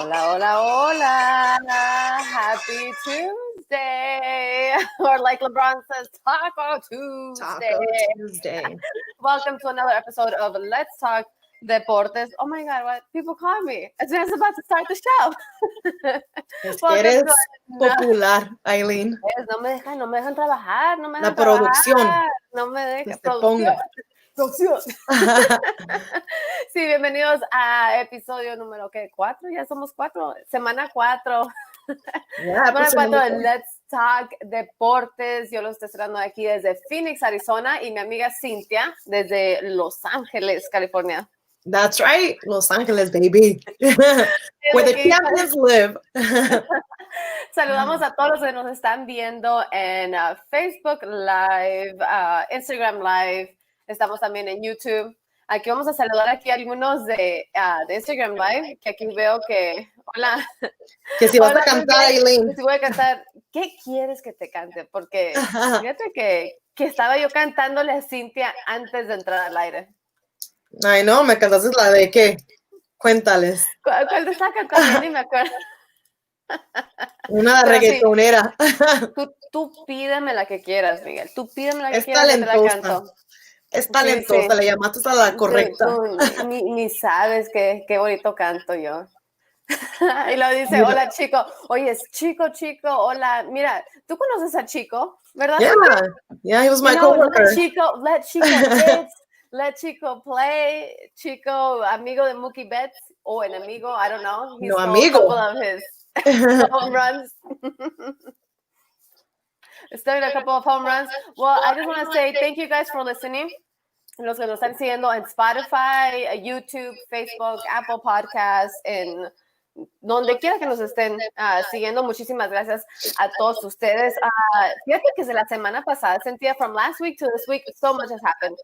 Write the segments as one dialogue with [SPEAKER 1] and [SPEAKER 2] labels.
[SPEAKER 1] Hola, hola, hola. Happy Tuesday. Or like LeBron says, Taco Tuesday.
[SPEAKER 2] Taco Tuesday.
[SPEAKER 1] Welcome to another episode of Let's Talk Deportes. Oh my God, what people call me as soon as I'm about to start the show.
[SPEAKER 2] Es que eres popular, Aileen.
[SPEAKER 1] No me dejan trabajar, no me
[SPEAKER 2] La
[SPEAKER 1] dejan
[SPEAKER 2] producción.
[SPEAKER 1] trabajar, no me dejan.
[SPEAKER 2] Que te ponga.
[SPEAKER 1] Producción. Sí, bienvenidos a episodio número 4, ya somos 4, semana 4. Semana 4 de Let's Talk Deportes. Yo lo estoy esperando aquí desde Phoenix, Arizona, y mi amiga Cintia desde Los Ángeles, California.
[SPEAKER 2] That's right, Los Angeles, baby. Where the champions live.
[SPEAKER 1] Saludamos a todos los que nos están viendo en Facebook Live, Instagram Live. Estamos también en YouTube. Aquí vamos a saludar aquí a algunos de Instagram Live, que aquí veo que... Hola.
[SPEAKER 2] Que si vas a cantar, Aileen.
[SPEAKER 1] Si voy a cantar, ¿qué quieres que te cante? Porque fíjate que estaba yo cantándole a Cintia antes de entrar al aire.
[SPEAKER 2] Ay, no, me cantaste la de qué. Cuéntales.
[SPEAKER 1] ¿Cuál te estaba cantando? Ni me acuerdo.
[SPEAKER 2] Una reggaetonera.
[SPEAKER 1] Sí, tú pídeme la que quieras, Miguel. Tú pídeme la que
[SPEAKER 2] Es
[SPEAKER 1] quieras,
[SPEAKER 2] talentosa.
[SPEAKER 1] yo te la canto.
[SPEAKER 2] Es talentosa,
[SPEAKER 1] Sí.
[SPEAKER 2] le llamaste a la correcta.
[SPEAKER 1] Tú ni sabes qué bonito canto yo. Y lo dice, hola chico. Oye, es chico, hola. Mira, tú conoces a Chico, ¿verdad?
[SPEAKER 2] Yeah, he was my coworker.
[SPEAKER 1] Let Chico hit, let Chico play. Chico, amigo de Mookie Betts o enemigo, I don't know. He stole a couple of his home runs. Stole a couple of home runs. Well, I just want to say thank you guys for listening. Los que nos están siguiendo en Spotify, YouTube, Facebook, Apple Podcasts, en donde quiera que nos estén siguiendo, muchísimas gracias a todos ustedes. Fíjate que desde la semana pasada, Cynthia, from last week to this week, so much has happened.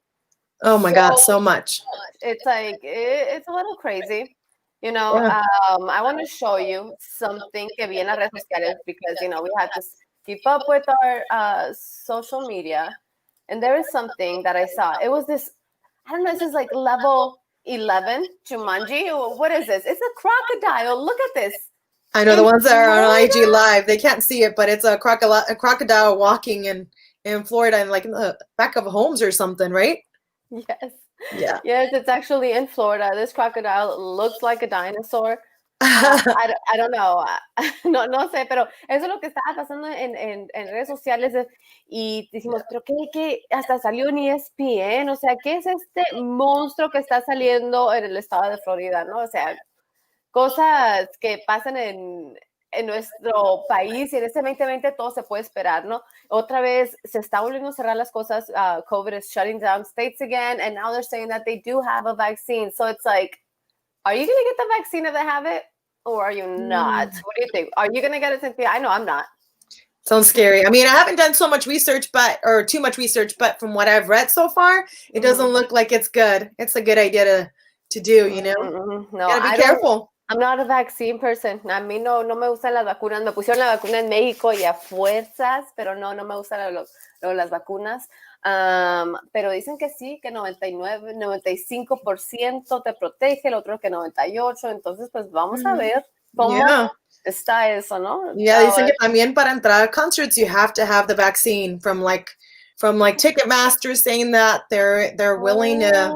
[SPEAKER 2] Oh my God, so much.
[SPEAKER 1] It's like, it's a little crazy. You know, I want to show you something que vi en las redes sociales because, you know, we have to keep up with our social media. And there is something that I saw. It was this, I don't know, this is like level 11, Jumanji. What is this? It's a crocodile. Look at this.
[SPEAKER 2] I know the ones that are on IG Live. They can't see it, but it's a crocodile walking in Florida and like in the back of homes or something, right?
[SPEAKER 1] Yes.
[SPEAKER 2] Yeah.
[SPEAKER 1] Yes, it's actually in Florida. This crocodile looks like a dinosaur. I don't know. No sé, pero eso es lo que estaba pasando en redes sociales y dijimos, pero ¿qué? Hasta salió en ESPN, o sea, ¿qué es este monstruo que está saliendo en el estado de Florida, no? O sea, cosas que pasan en nuestro país y en este 2020 todo se puede esperar, ¿no? Otra vez se está volviendo a cerrar las cosas. COVID is shutting down states again, and now they're saying that they do have a vaccine. So it's like, are you going to get the vaccine if they have it? Or are you not? What do you think? Are you going to get it, Cynthia? I know I'm not.
[SPEAKER 2] Sounds scary. I mean, I haven't done too much research, but from what I've read so far, it doesn't look like it's good. It's a good idea to do, you know?
[SPEAKER 1] No,
[SPEAKER 2] you gotta be careful.
[SPEAKER 1] I'm not a vaccine person. A mí no me gustan las vacunas. Me pusieron la vacuna en México y a fuerzas, pero no me gustan las vacunas. Pero dicen que sí, que 95% te protege, el otro que 98%. Entonces, pues vamos a ver cómo está eso, ¿no?
[SPEAKER 2] Yeah, dicen que también para entrar a concerts you have to have the vaccine from Ticketmaster saying that they're willing to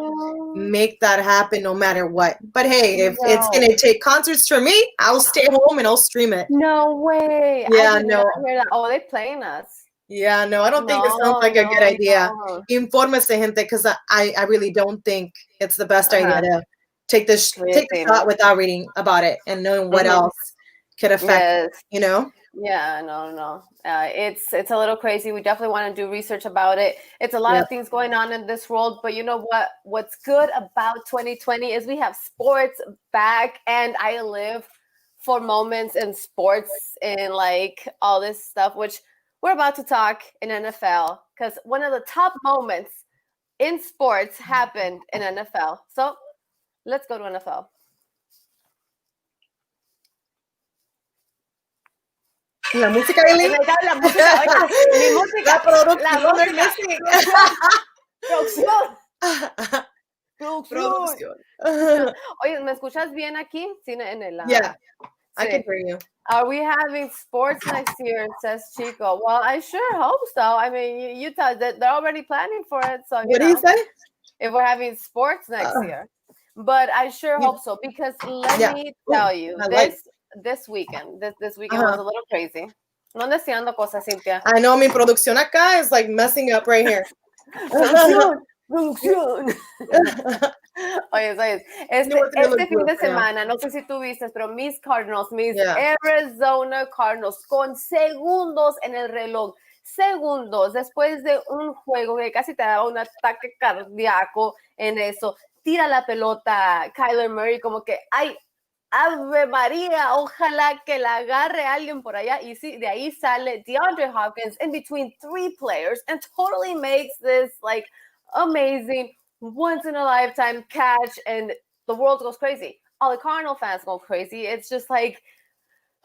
[SPEAKER 2] make that happen no matter what. But hey, if it's going to take concerts for me, I'll stay home and I'll stream it.
[SPEAKER 1] No way.
[SPEAKER 2] Yeah,
[SPEAKER 1] I did not hear that. Oh, they're playing us.
[SPEAKER 2] Yeah, no, I don't think it sounds like a good idea. Infórmese, gente, because I really don't think it's the best idea to take the shot without reading about it and knowing what else could affect, you know?
[SPEAKER 1] Yeah, no. It's a little crazy. We definitely want to do research about it. It's a lot of things going on in this world, but you know what? What's good about 2020 is we have sports back, and I live for moments in sports and like all this stuff, which we're about to talk in NFL, because one of the top moments in sports happened in NFL. So let's go to NFL.
[SPEAKER 2] La música, Aileen.
[SPEAKER 1] La música, oiga, mi música. Producción. Oye, ¿me escuchas bien aquí? Sí, en el...
[SPEAKER 2] Yeah. I can hear you.
[SPEAKER 1] Are we having sports next year? Says Chico. Well, I sure hope so. I mean, you tell that they're already planning for it. So,
[SPEAKER 2] What do you say?
[SPEAKER 1] if we're having sports next year. But I sure hope so, because let me tell you, this weekend was a little crazy. No deseando cosas, Cynthia.
[SPEAKER 2] I know mi producción acá is like messing up right here.
[SPEAKER 1] Producción. Oye, este fin de semana, no sé si tú viste, pero mis Cardinals, mis Arizona Cardinals, con segundos en el reloj, segundos después de un juego que casi te daba un ataque cardíaco en eso, tira la pelota Kyler Murray como que, ay, Ave María, ojalá que la agarre alguien por allá, y sí, de ahí sale DeAndre Hopkins in between 3 players and totally makes this like amazing once in a lifetime catch, and the world goes crazy. All the Cardinal fans go crazy. It's just like,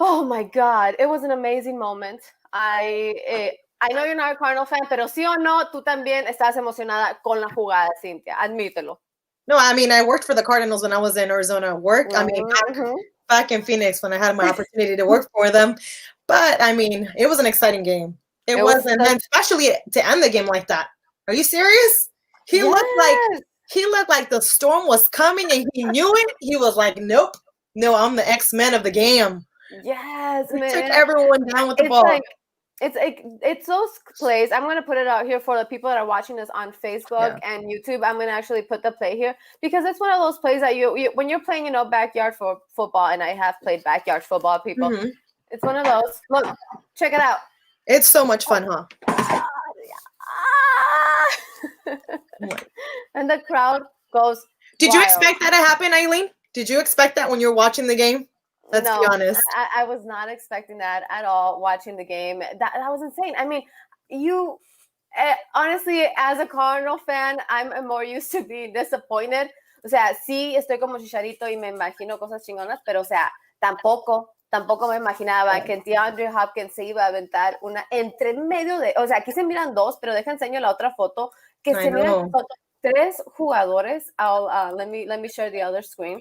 [SPEAKER 1] oh my God, it was an amazing moment. I know you're not a Cardinal fan, pero sí o no, tú también estás emocionada con la jugada, Cynthia. Admítelo.
[SPEAKER 2] No, I mean, I worked for the Cardinals when I was in Arizona work. I mean, back in Phoenix when I had my opportunity to work for them. But, I mean, it was an exciting game. It was, and then especially to end the game like that. Are you serious? He looked like the storm was coming and he knew it. He was like, nope, no, I'm the X-Men of the game.
[SPEAKER 1] Yes,
[SPEAKER 2] he took everyone down with the ball.
[SPEAKER 1] It's those plays. I'm going to put it out here for the people that are watching this on Facebook and YouTube. I'm going to actually put the play here, because it's one of those plays that you when you're playing, backyard for football, and I have played backyard football, people. It's one of those. Look, check it out.
[SPEAKER 2] It's so much fun, huh?
[SPEAKER 1] And the crowd goes
[SPEAKER 2] Did you expect that to happen, Eileen? Did you expect that when you're watching the game? Let's be honest.
[SPEAKER 1] I was not expecting that at all watching the game. That was insane. I mean, honestly, as a Cardinal fan, I'm more used to being disappointed. O sea, sí estoy como Chicharito y me imagino cosas chingonas, pero o sea, tampoco me imaginaba que DeAndre Hopkins se iba a aventar una entre medio de, o sea, aquí se miran 2, pero deja enseño la otra foto, que se miran 3 jugadores. Let me share the other screen,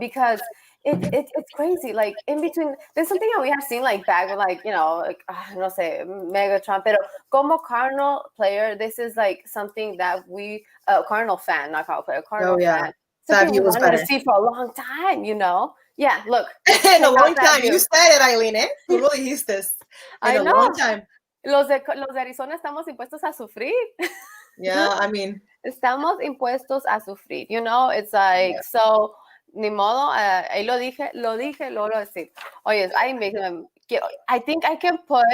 [SPEAKER 1] because it's crazy. Like, in between, there's something that we have seen like back with, like, no sé, Megatron, pero como Cardinal player, this is like something that we, Cardinal fan, not Cardinal player, Cardinal fan, something we wanted to see for a long time, Yeah, look.
[SPEAKER 2] In a long time. You said it, Eileen, eh? Tú lo dijiste. In a long time.
[SPEAKER 1] Los de Arizona estamos impuestos a sufrir.
[SPEAKER 2] Yeah, I mean.
[SPEAKER 1] Estamos impuestos a sufrir, It's like, so, ni modo, ahí lo dije, lo voy a decir. Oye, I think I can put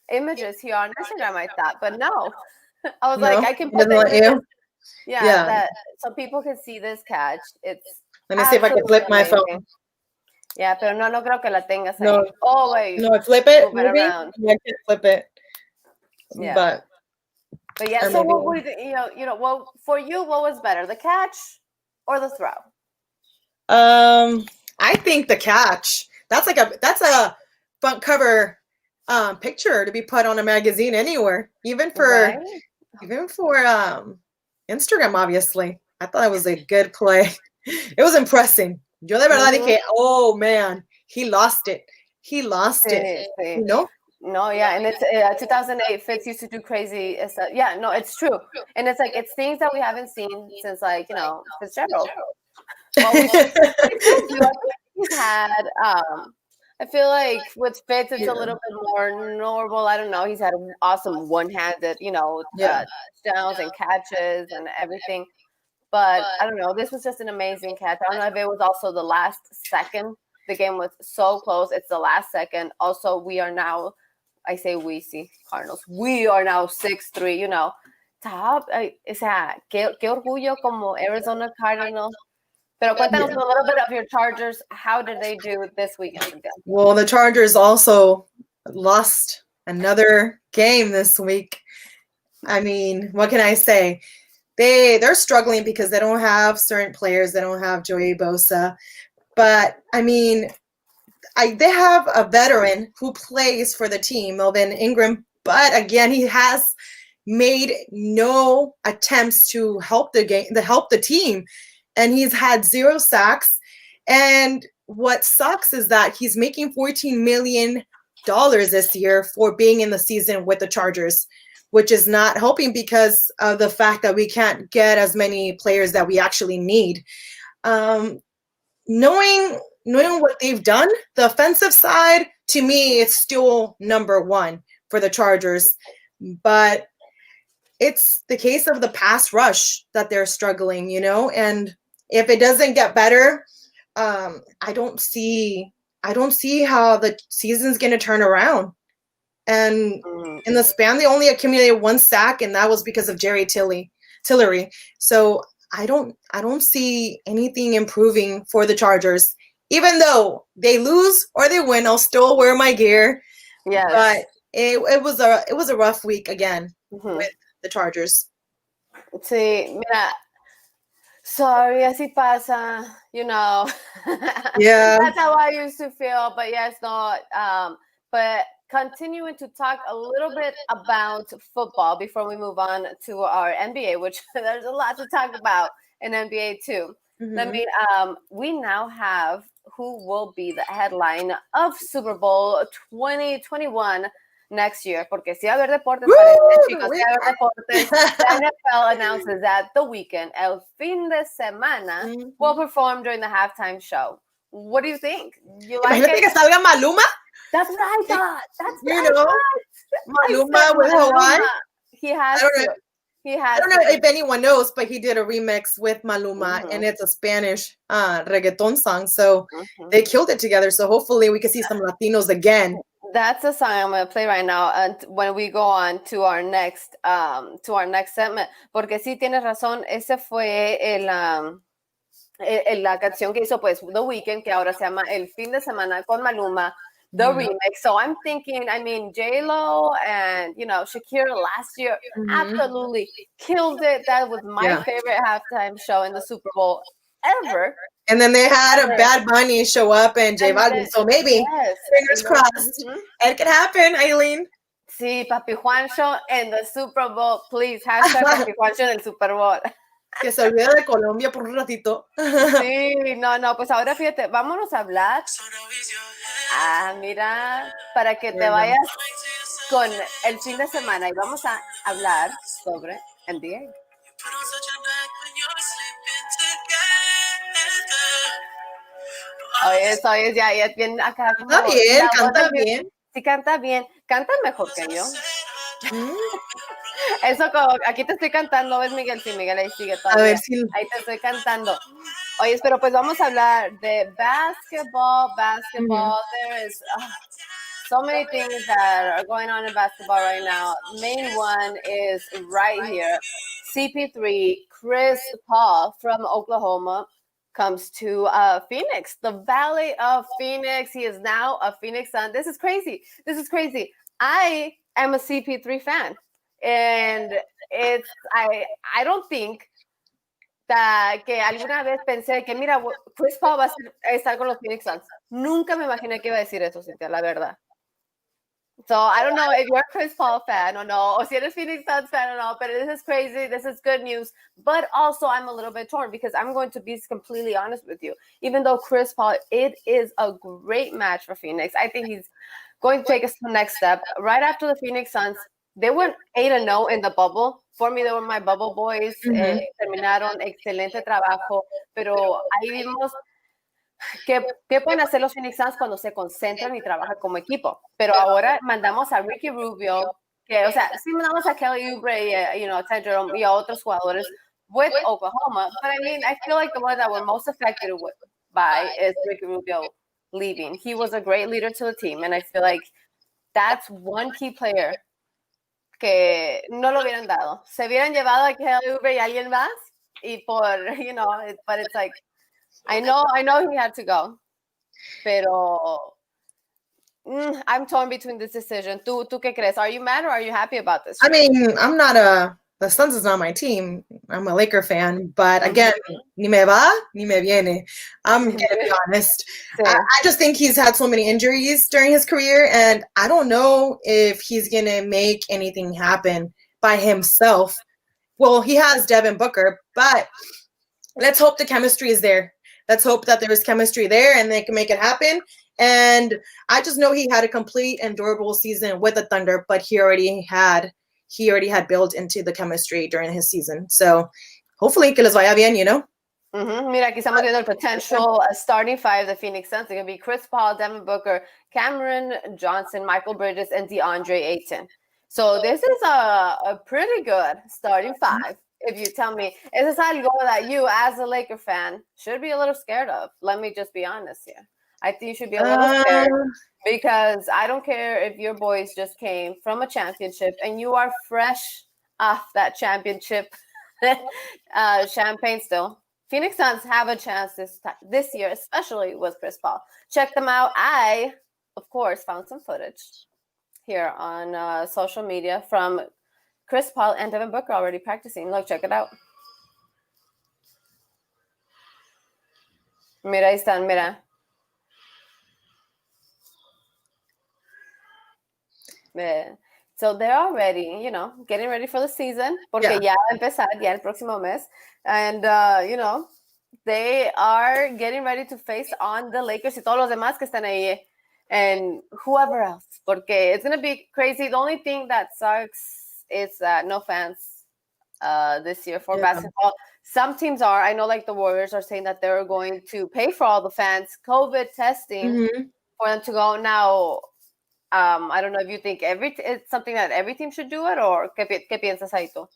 [SPEAKER 1] images here on Instagram, I thought, but no. I was like, I can put the images. Yeah. So people can see this catch.
[SPEAKER 2] Let me see if I can flip my phone.
[SPEAKER 1] Yeah, pero no creo que la tengas ahí. No. Oh, wait.
[SPEAKER 2] No, flip it. Maybe. I can't flip it.
[SPEAKER 1] Yeah.
[SPEAKER 2] But
[SPEAKER 1] yeah, so what would well, for you, what was better, the catch or the throw?
[SPEAKER 2] I think the catch. That's a front cover picture to be put on a magazine anywhere, even for Instagram, obviously. I thought it was a good play. It was impressive. Yo de verdad dije, oh man, he lost it.
[SPEAKER 1] Sí. No, yeah, and it's 2008. Fitz used to do crazy stuff. Yeah, no, it's true, and it's like it's things that we haven't seen since, like, Fitzgerald. Well, he's had. I feel like with Fitz, it's a little bit more normal. I don't know. He's had awesome one-handed, touchdowns and catches and everything. But I don't know. This was just an amazing catch. I don't know if it was also the last second. The game was so close. It's the last second. Also, we are now, I say we, see, Cardinals. We are now 6-3, top. O sea, qué orgullo como Arizona Cardinals. Pero cuéntanos a little bit of your Chargers. How did they do this weekend?
[SPEAKER 2] Well, the Chargers also lost another game this week. I mean, what can I say? They're struggling because they don't have certain players. They don't have Joey Bosa. But, I mean, they have a veteran who plays for the team, Melvin Ingram. But, again, he has made no attempts to help the team. And he's had 0 sacks. And what sucks is that he's making $14 million this year for being in the season with the Chargers, which is not helping because of the fact that we can't get as many players that we actually need. Knowing what they've done, the offensive side, to me, it's still number one for the Chargers. But it's the case of the pass rush that they're struggling, and if it doesn't get better, I don't see how the season's going to turn around. And in the span, they only accumulated 1 sack, and that was because of Jerry Tillery. So I don't see anything improving for the Chargers. Even though they lose or they win, I'll still wear my gear.
[SPEAKER 1] Yes.
[SPEAKER 2] But it was a rough week again with the Chargers.
[SPEAKER 1] Sí, mira, sorry, así pasa,
[SPEAKER 2] Yeah.
[SPEAKER 1] That's how I used to feel, but yes, not. But continuing to talk a little bit about football before we move on to our NBA, which there's a lot to talk about in NBA too. I mean, we now have who will be the headline of Super Bowl 2021 next year, porque si va a haber deportes, chicos, si va a haber deportes, the NFL announces that The Weeknd, el fin de semana, will perform during the halftime show. What do you think? You like
[SPEAKER 2] Imagínate
[SPEAKER 1] it?
[SPEAKER 2] que salga Maluma.
[SPEAKER 1] That's what I thought. That's what
[SPEAKER 2] You
[SPEAKER 1] I
[SPEAKER 2] know,
[SPEAKER 1] thought.
[SPEAKER 2] Maluma with Hawaii.
[SPEAKER 1] He has to.
[SPEAKER 2] I don't know if anyone knows, but he did a remix with Maluma, and it's a Spanish reggaeton song. So they killed it together. So hopefully we can see some Latinos again.
[SPEAKER 1] That's a song I'm going to play right now, and when we go on to our next segment, porque sí tienes razón, ese fue la canción que hizo pues The Weeknd, que ahora se llama El Fin de Semana con Maluma, the remix. So I'm thinking, I mean, J-Lo and, Shakira last year absolutely killed it. That was my favorite halftime show in the Super Bowl ever.
[SPEAKER 2] And then they had a Bad Bunny show up and J Balvin. So maybe, fingers crossed, it could happen, Aileen.
[SPEAKER 1] Sí, Papi Juancho in the Super Bowl. Please, hashtag Papi Juancho en el Super Bowl.
[SPEAKER 2] Que se olvide de Colombia por un ratito.
[SPEAKER 1] Sí, no, pues ahora fíjate, vámonos a hablar. Mira, para que te vayas con el fin de semana y vamos a hablar sobre NBA. Oye, ya es bien acá. Como
[SPEAKER 2] Está bien, canta bien.
[SPEAKER 1] Sí, canta bien. Canta mejor que yo. Eso como, aquí te estoy cantando, ¿ves, Miguel? Sí, Miguel ahí sigue todavía.
[SPEAKER 2] A ver si...
[SPEAKER 1] Ahí te estoy cantando. Oye, pero pues vamos a hablar de basketball. There is so many things that are going on in basketball right now. Main one is right here. CP3, Chris Paul from Oklahoma, comes to Phoenix, the Valley of Phoenix. He is now a Phoenix Sun. This is crazy. I am a CP3 fan. And I don't think que alguna vez pensé que, mira, Chris Paul va a estar con los Phoenix Suns. Nunca me imaginé que iba a decir eso, Cintia, la verdad. So I don't know if you're a Chris Paul fan or no, or si eres Phoenix Suns fan or no, but this is crazy. This is good news. But also I'm a little bit torn because I'm going to be completely honest with you. Even though Chris Paul, it is a great match for Phoenix. I think he's going to take us to the next step. Right after the Phoenix Suns, they went 8-0 in the bubble. For me, they were my bubble boys. Terminaron excelente trabajo. Pero ahí vimos qué pueden hacer los Phoenix Suns cuando se concentran y trabajan como equipo. Pero ahora mandamos a Ricky Rubio, sí mandamos a Kelly Oubre, a Ty Jerome y a otros jugadores with Oklahoma. But I mean, I feel like the one that we're most affected by is Ricky Rubio leaving. He was a great leader to the team, and I feel like that's one key player que no lo hubieran dado. Se hubieran llevado a Kelly Oubre y alguien más, y but it's like, I know he had to go, pero I'm torn between this decision. ¿Tú qué crees? Are you mad or are you happy about this?
[SPEAKER 2] I mean, I'm not the Suns is not my team. I'm a Laker fan, but again, ni me va, ni me viene. I'm going to be honest. I just think he's had so many injuries during his career, and I don't know if he's going to make anything happen by himself. Well, he has Devin Booker, but let's hope the chemistry is there. let's hope that there is chemistry there and they can make it happen. And I just know he had a complete and durable season with the Thunder, but he already had built into the chemistry during his season. So hopefully que les vaya bien, you know.
[SPEAKER 1] Mira, aquí estamos viendo el potential starting five of the Phoenix Suns. It's going to be Chris Paul, Devin Booker, Cameron Johnson, Michael Bridges, and DeAndre Ayton. So this is a pretty good starting five, if you tell me. This is algo that you, as a Laker fan, should be a little scared of. Let me just be honest here. I think you should be a little scared because I don't care if your boys just came from a championship and you are fresh off that championship champagne still. Phoenix Suns have a chance this year, especially with Chris Paul. Check them out. I, of course, found some footage here on social media from Chris Paul and Devin Booker already practicing. Look, check it out. Mira, ahí están, mira. So they're already, getting ready for the season, porque ya va a empezar ya el próximo mes. And, they are getting ready to face on the Lakers y todos los demás que están ahí and whoever else, porque it's going to be crazy. The only thing that sucks is that no fans this year for basketball. Some teams are. I know like the Warriors are saying that they're going to pay for all the fans, COVID testing for them to go. Now, I don't know if you think it's something that every team should do it, or ¿qué piensas ahí tú?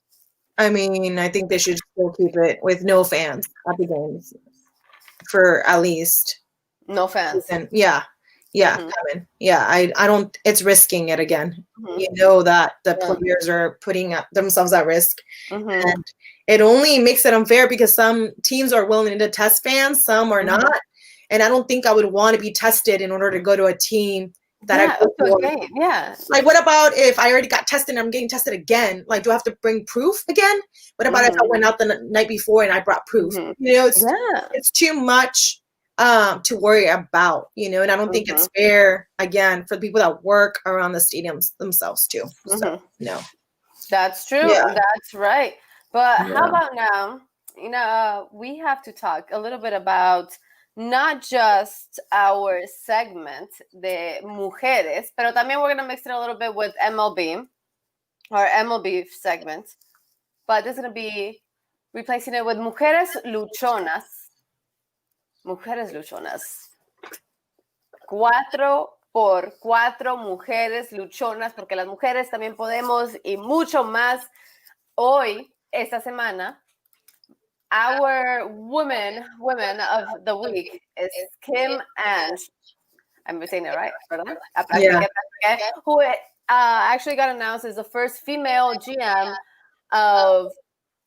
[SPEAKER 2] I mean, I think they should still keep it with no fans at the games for at least
[SPEAKER 1] no fans.
[SPEAKER 2] Yeah. Kevin. Yeah, I don't. It's risking it again. You know that the players are putting themselves at risk, and it only makes it unfair because some teams are willing to test fans, some are not, and I don't think I would want to be tested in order to go to a team that Like, what about if I already got tested and I'm getting tested again? Like, do I have to bring proof again? What about if I went out the night before and I brought proof? It's too much to worry about, and I don't think it's fair, again, for the people that work around the stadiums themselves too. So, no.
[SPEAKER 1] That's true. Yeah. That's right. But how about now, we have to talk a little bit about not just our segment de mujeres, pero también we're going to mix it a little bit with MLB, our MLB segment. But this is going to be replacing it with Mujeres Luchonas. Mujeres Luchonas. 4x4 mujeres luchonas, porque las mujeres también podemos y mucho más. Hoy, esta semana, our women of the week is Kim Ange. I'm saying it right, pardon? Who actually got announced as the first female GM of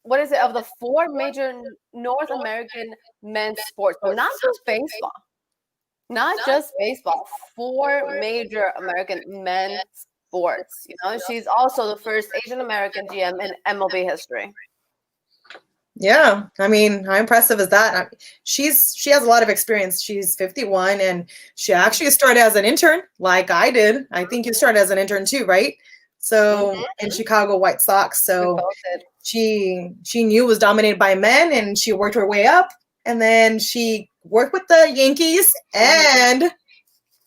[SPEAKER 1] the 4 major North American men's sports. So not just baseball, 4 major American men's sports. She's also the first Asian American GM in MLB history.
[SPEAKER 2] Yeah, I mean, how impressive is that? She has a lot of experience. She's 51, and she actually started as an intern, like I did. I think you started as an intern too, right? So in Chicago White Sox. So she knew it was dominated by men, and she worked her way up, and then she worked with the Yankees and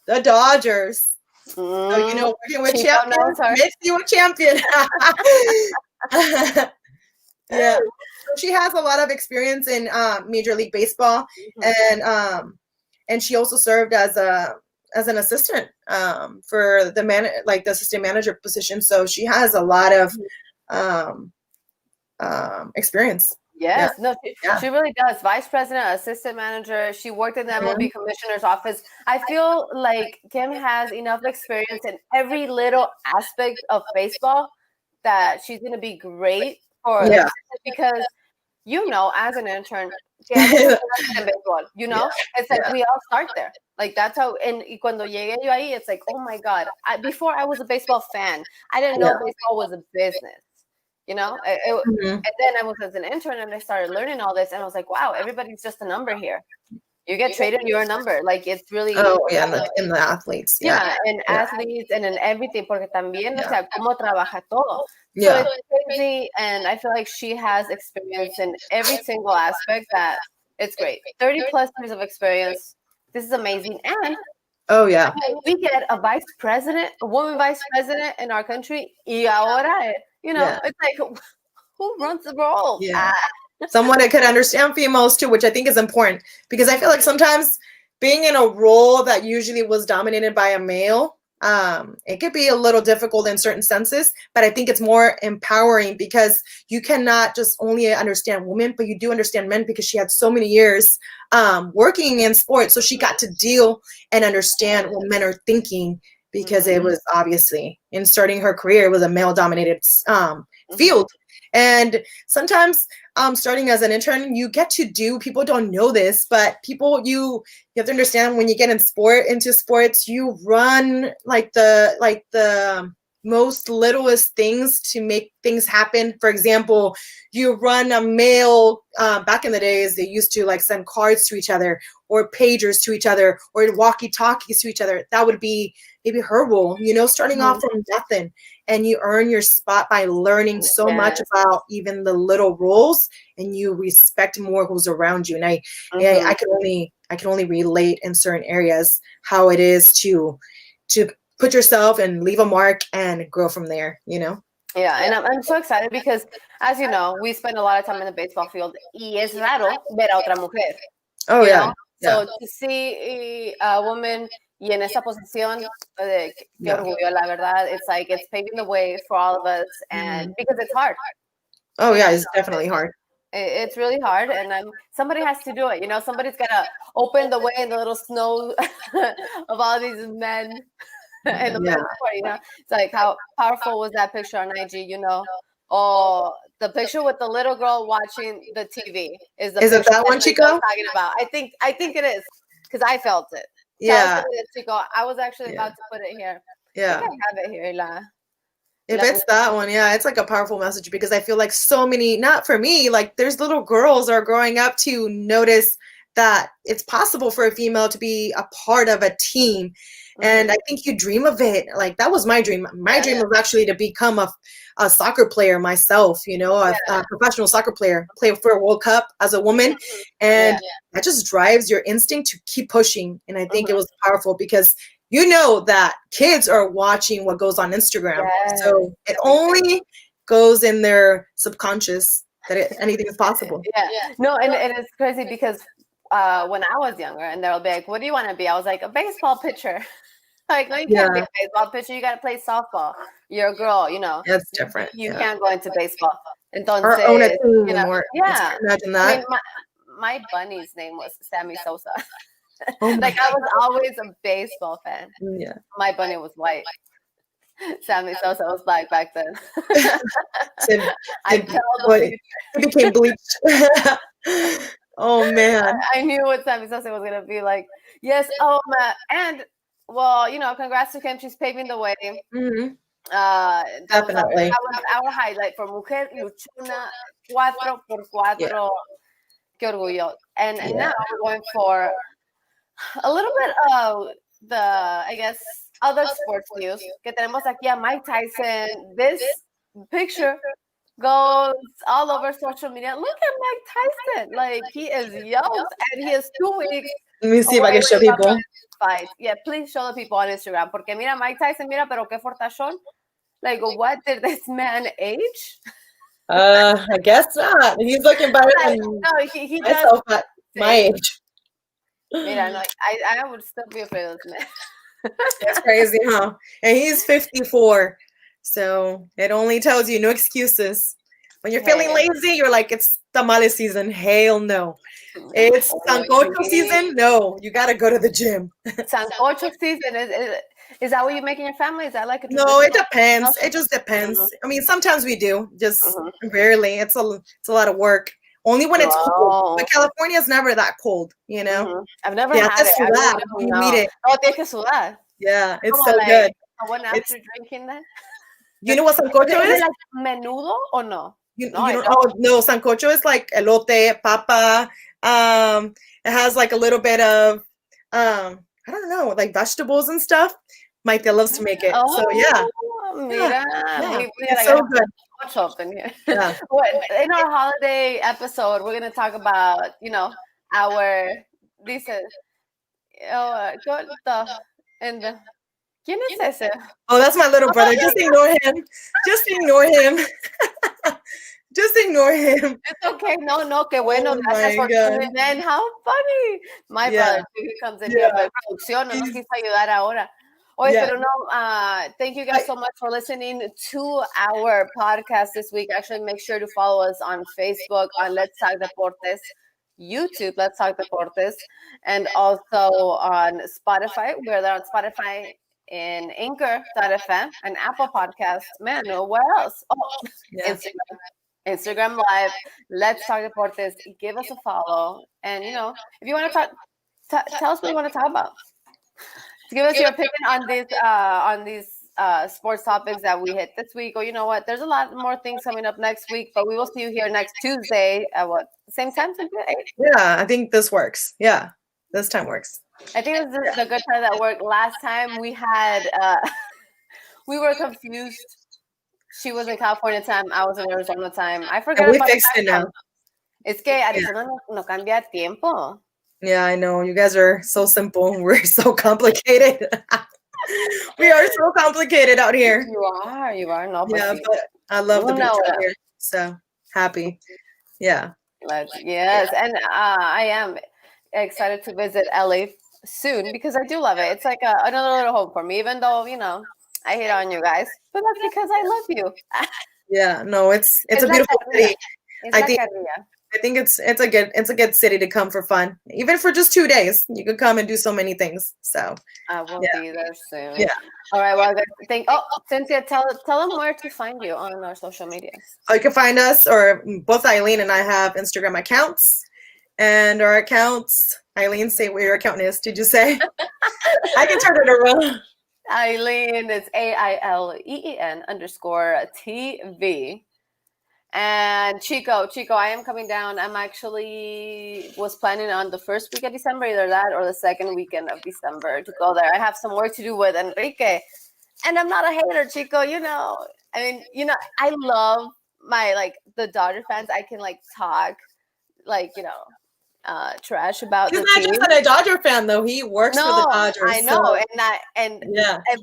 [SPEAKER 2] the Dodgers. So working with champions makes you a champion. Yeah. She has a lot of experience in Major League Baseball, and she also served as an assistant for the assistant manager position. So she has a lot of experience.
[SPEAKER 1] Yes, she really does. Vice president, assistant manager. She worked in the MLB commissioner's office. I feel like Kim has enough experience in every little aspect of baseball that she's going to be great for because as an intern, it's like we all start there. Like that's how. And cuando llegué yo ahí, it's like, oh my God! Before I was a baseball fan, I didn't know baseball was a business. And then I was as an intern, and I started learning all this, and I was like, wow, everybody's just a number here. You get traded, you're a number. Like it's really
[SPEAKER 2] in the athletes.
[SPEAKER 1] And athletes and in everything, porque también, o sea, cómo trabaja todo. So it's crazy, and I feel like she has experience in every single aspect that It's great. 30 plus years of experience. This is amazing. And
[SPEAKER 2] Oh yeah.
[SPEAKER 1] we get a vice president, a woman vice president in our country. Y ahora,
[SPEAKER 2] Yeah.
[SPEAKER 1] it's like, who runs the world?
[SPEAKER 2] Yeah. Someone that could understand females too, which I think is important, because I feel like sometimes being in a role that usually was dominated by a male, it could be a little difficult in certain senses, but I think it's more empowering because you cannot just only understand women, but you do understand men because she had so many years working in sports. So she got to deal and understand what men are thinking because it was obviously in starting her career, it was a male dominated field. And sometimes starting as an intern, you get to do, people don't know this, but you have to understand when you get into sports, you run like the most littlest things to make things happen. For example, you run a mail, back in the days, they used to like send cards to each other or pagers to each other or walkie-talkies to each other. That would be maybe her role, starting off from nothing. And you earn your spot by learning so much about even the little roles, and you respect more who's around you. And I can only relate in certain areas how it is to put yourself and leave a mark and grow from there,
[SPEAKER 1] Yeah, and I'm so excited because, as you know, we spend a lot of time in the baseball field. Y es raro ver a otra mujer.
[SPEAKER 2] Oh, yeah.
[SPEAKER 1] Know? So to see a woman y en esa posición, qué orgullo, la verdad. It's like it's paving the way for all of us, and because it's hard.
[SPEAKER 2] Oh yeah, it's definitely hard.
[SPEAKER 1] It's really hard, and somebody has to do it. Somebody's gotta open the way in the little snow of all these men. And the sport, it's like how powerful was that picture on IG? Oh, the picture with the little girl watching the TV is
[SPEAKER 2] it that one, Chico?
[SPEAKER 1] Talking about. I think it is because I felt it.
[SPEAKER 2] Yeah,
[SPEAKER 1] Chico. I was actually about to put it here.
[SPEAKER 2] Yeah,
[SPEAKER 1] I have it here,
[SPEAKER 2] If it's that one, yeah, it's like a powerful message because I feel like so many, not for me, like there's little girls are growing up to notice that it's possible for a female to be a part of a team. And I think you dream of it. Like that was my dream. My dream was actually to become a soccer player myself, a professional soccer player, play for a World Cup as a woman. And that just drives your instinct to keep pushing. And I think it was powerful because that kids are watching what goes on Instagram. So it only goes in their subconscious that anything is possible.
[SPEAKER 1] No, and it's crazy because when I was younger and they'll be like, what do you want to be? I was like, a baseball pitcher. Like, no, you can't be a baseball pitcher. You got to play softball. You're a girl,
[SPEAKER 2] That's different.
[SPEAKER 1] You can't go into baseball. Entonces,
[SPEAKER 2] or own a team anymore.
[SPEAKER 1] Yeah.
[SPEAKER 2] Imagine that.
[SPEAKER 1] I mean, my bunny's name was Sammy Sosa. Like, I was always a baseball fan.
[SPEAKER 2] Yeah.
[SPEAKER 1] My bunny was white. Sammy Sosa was black back then.
[SPEAKER 2] It became bleached. Oh, man.
[SPEAKER 1] I knew what Sammy Sosa was going to be like. Yes. Oh, man. And, well, congrats to Kim. She's paving the way.
[SPEAKER 2] Definitely.
[SPEAKER 1] That was our highlight for Mujer Luchona 4x4.
[SPEAKER 2] Yeah.
[SPEAKER 1] Qué orgullo. And now we're going for a little bit of the, I guess, other sports news. Que tenemos aquí a Mike Tyson. This picture goes all over social media. Look at Mike Tyson. Like, he is young and he is 2 weeks.
[SPEAKER 2] Let me see if I can show people.
[SPEAKER 1] Yeah, please show the people on Instagram. Porque mira, Mike Tyson, mira, pero qué fortachón. Like, what did this man age?
[SPEAKER 2] I guess not. He's looking better than
[SPEAKER 1] he
[SPEAKER 2] myself at my age.
[SPEAKER 1] Mira, no, I would still be afraid of this man.
[SPEAKER 2] That's crazy, huh? And he's 54. So it only tells you no excuses. When you're feeling lazy, you're like, it's tamale season. Hell no. It's sancocho season. No, you got to go to the gym.
[SPEAKER 1] Sancocho season is that what you make in your family? Is that like a
[SPEAKER 2] No, it depends. It just depends. I mean, sometimes we do, just rarely. It's a lot of work. Only when it's cold. But California is never that cold,
[SPEAKER 1] I've never had it.
[SPEAKER 2] You need it.
[SPEAKER 1] Oh, tienes que sudar.
[SPEAKER 2] Yeah, it's so good.
[SPEAKER 1] One after drinking that.
[SPEAKER 2] You know what sancocho is?
[SPEAKER 1] Is it like menudo or no?
[SPEAKER 2] No, sancocho is like elote, papa. It has like a little bit of I don't know, like vegetables and stuff. Mike loves to make it. So yeah.
[SPEAKER 1] Mira,
[SPEAKER 2] it's so good.
[SPEAKER 1] In here. Yeah. In our holiday episode, we're gonna talk about, our, dice, and the, ¿quién es ese?
[SPEAKER 2] Oh, that's my little brother. Just ignore him. Just ignore him. Just ignor him.
[SPEAKER 1] It's okay. No, qué bueno.
[SPEAKER 2] Oh
[SPEAKER 1] Gracias
[SPEAKER 2] my
[SPEAKER 1] por
[SPEAKER 2] God.
[SPEAKER 1] tuning in. How funny. My
[SPEAKER 2] Yeah.
[SPEAKER 1] brother, too, he comes in here, but producción no nos quiso ayudar ahora. Oye,
[SPEAKER 2] Yeah.
[SPEAKER 1] pero no, thank you guys so much for listening to our podcast this week. Actually, make sure to follow us on Facebook, on Let's Talk Deportes, YouTube, Let's Talk Deportes, and also on Spotify. We're there on Spotify, in Anchor.fm, and Apple Podcasts. Man, where else? Oh,
[SPEAKER 2] Yeah.
[SPEAKER 1] Instagram Live. Let's Talk Deportes. Give us a follow. And, if you want to talk, tell us what you want to talk about. Give us your opinion on these sports topics that we hit this week. Or you know what? There's a lot more things coming up next week, but we will see you here next Tuesday at what? Same time?
[SPEAKER 2] Yeah, I think this works. Yeah, this time works.
[SPEAKER 1] I think this is the good time that worked. Last time we had, we were confused. She was in California time. I was in Arizona time. I forgot
[SPEAKER 2] And we
[SPEAKER 1] about
[SPEAKER 2] fixed it now.
[SPEAKER 1] Es que Arizona no cambia tiempo.
[SPEAKER 2] Yeah, I know. You guys are so simple. We're so complicated. We are so complicated out here.
[SPEAKER 1] You are. No,
[SPEAKER 2] yeah, but I love the beach out here. So happy. Yeah.
[SPEAKER 1] Yes. And I am excited to visit LA soon because I do love it. It's like another little home for me, even though, I hate on you guys. But that's because I love you.
[SPEAKER 2] Yeah, no, it's a beautiful city. I think it's a good city to come for fun. Even for just 2 days. You can come and do so many things. So
[SPEAKER 1] I will be there soon.
[SPEAKER 2] Yeah.
[SPEAKER 1] All right, well, Cynthia, tell them where to find you on our social medias.
[SPEAKER 2] You can find us, or both Eileen and I have Instagram accounts. And our accounts, Eileen, say what your account is. Did you say? I can turn it around.
[SPEAKER 1] Eileen, it's AILEEN_TV. And Chico, I am coming down. I'm actually was planning on the first week of December, either that or the second weekend of December to go there. I have some work to do with Enrique. And I'm not a hater, Chico, I love my, the Dodger fans. I can, talk, trash about
[SPEAKER 2] He's
[SPEAKER 1] the
[SPEAKER 2] not
[SPEAKER 1] team.
[SPEAKER 2] just a Dodger fan, though. He works for the Dodgers.
[SPEAKER 1] I know,
[SPEAKER 2] so.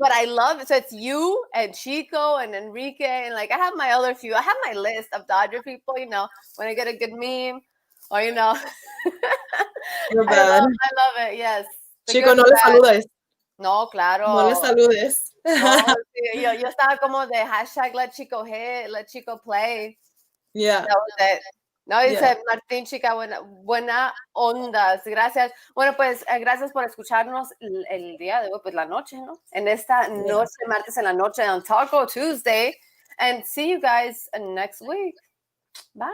[SPEAKER 1] But I love it. So it's you and Chico and Enrique, and I have my other few. I have my list of Dodger people. When I get a good meme, or
[SPEAKER 2] You're
[SPEAKER 1] bad. I love it. Yes.
[SPEAKER 2] Chico, no le saludes.
[SPEAKER 1] No, claro.
[SPEAKER 2] No le saludes.
[SPEAKER 1] No, yo estaba como de hashtag let Chico hit, let Chico play.
[SPEAKER 2] Yeah.
[SPEAKER 1] That was it. No, dice Martín, chica, buena ondas, gracias. Bueno, pues gracias por escucharnos el día de hoy, pues la noche, ¿no? En esta noche, martes en la noche on Taco Tuesday. And see you guys next week. Bye.